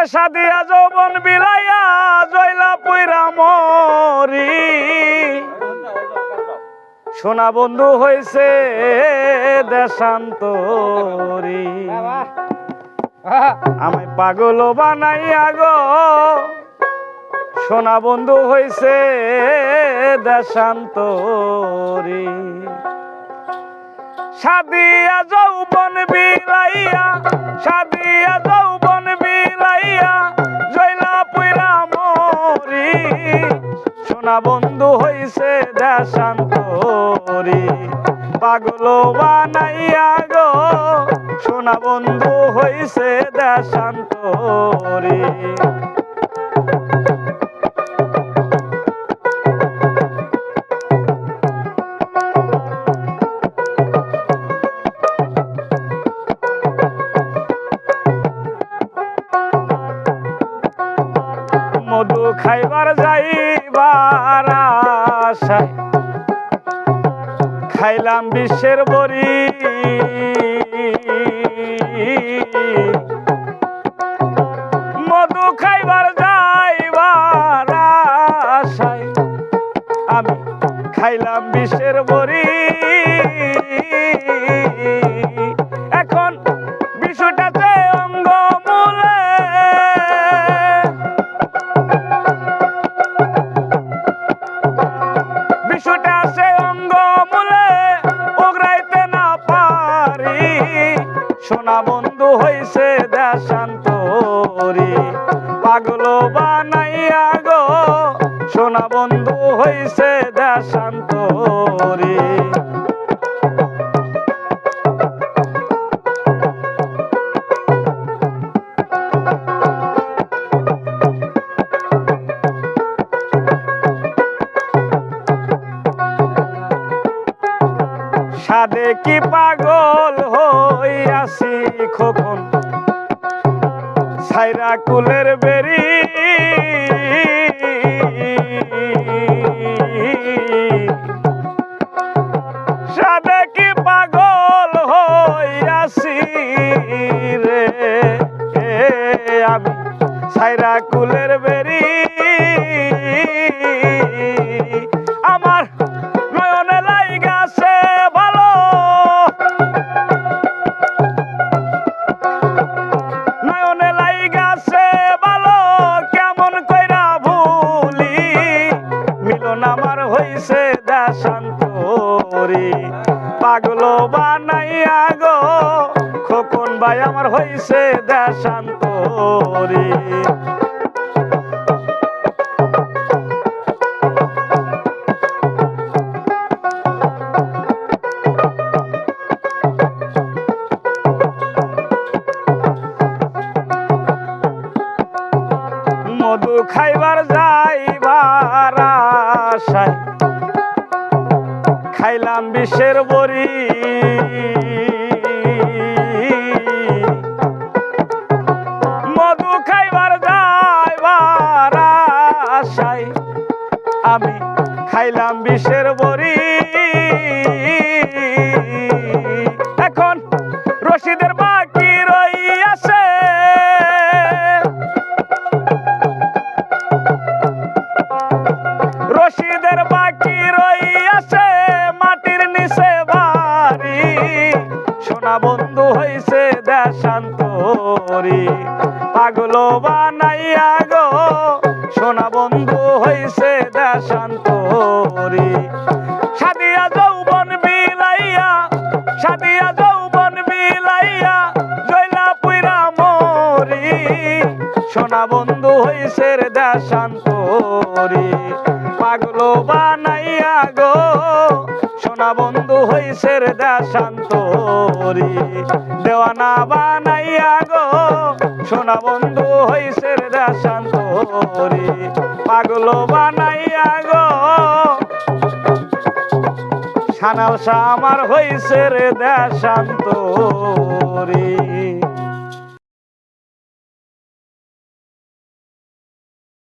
ওরে সাদিয়া যৌবন বিলাইয়া জয়লা পুইরা মরি সোনা বন্ধু হইছে দেশান্তরি আমি পাগল বানাইয়া গো সোনা বন্ধু হইছে দেশান্তরি সাদিয়া যৌবন বিলাইয়া সাদিয়া যৌবন বিলাইয়া জয়লা পুইরা মরি সোনা বন্ধু হইছে দেশান্তরি পাগল বানাইয়া গো সোনা বন্ধু হইছে দেশান্তরি মধু খাইবার যাইবার আশায় খাইলাম বিশ্বের বড়ি মধু খাইবার যাইবার আশায় আমি খাইলাম বিশ্বের বড়ি এখন বিষয়টাতে অঙ্গ মূলে বিষয়টা আছে অঙ্গ মূলে ওগরাইতে না পারি সোনা বন্ধু হইছে দেশান্তরি পাগল বানাইয়া গো সোনা বন্ধু হইছে দেশান্তরি সাদে কি পাগল হইয়াছি খোকন ছাইরা কুলের বেরি সাদে কি পাগল হইয়াছি রে আমি ছাইরা কুলের বেরি আমার নয়নে লাইগাছে ভালো নয়নে লাইগাছে ভালো কেমন কইরা ভুলি মিলন আমার হইছে দেশান্তরি পাগল বানাইয়া গো খোকন ভাই আমার হইছে দেশান্তরি মধু খাইবার যাইবার আশায় খাইলাম বিশ্বের বড়ি মধু খাইবার যাইবার আশায় আমি খাইলাম বিশ্বের বড়ি এখন রশিদের বাকি রইয়াছে রশিদের বাকি রইয়াছে মাটির নিচে বাড়ি সোনা বন্ধু হইছে দেশান্তরি পাগল বানাইয়া গো সোনা বন্ধু হইছে দেশান্তরি সাদিয়া যৌবন বিলাইয়া সাদিয়া যৌবন বিলাইয়া জয়লা পুইরা মরি সোনা বন্ধু হইছে দেশান্তরি পাগল বানাইয়া গো সোনা বন্ধু হইছে দেশান্তরি দেওয়ানা বানাইয়া গো সোনা বন্ধু হইছে দেশান্তরি পাগল বানাইয়া গো সানাল শাহ আমার হইছে দেশান্তরি।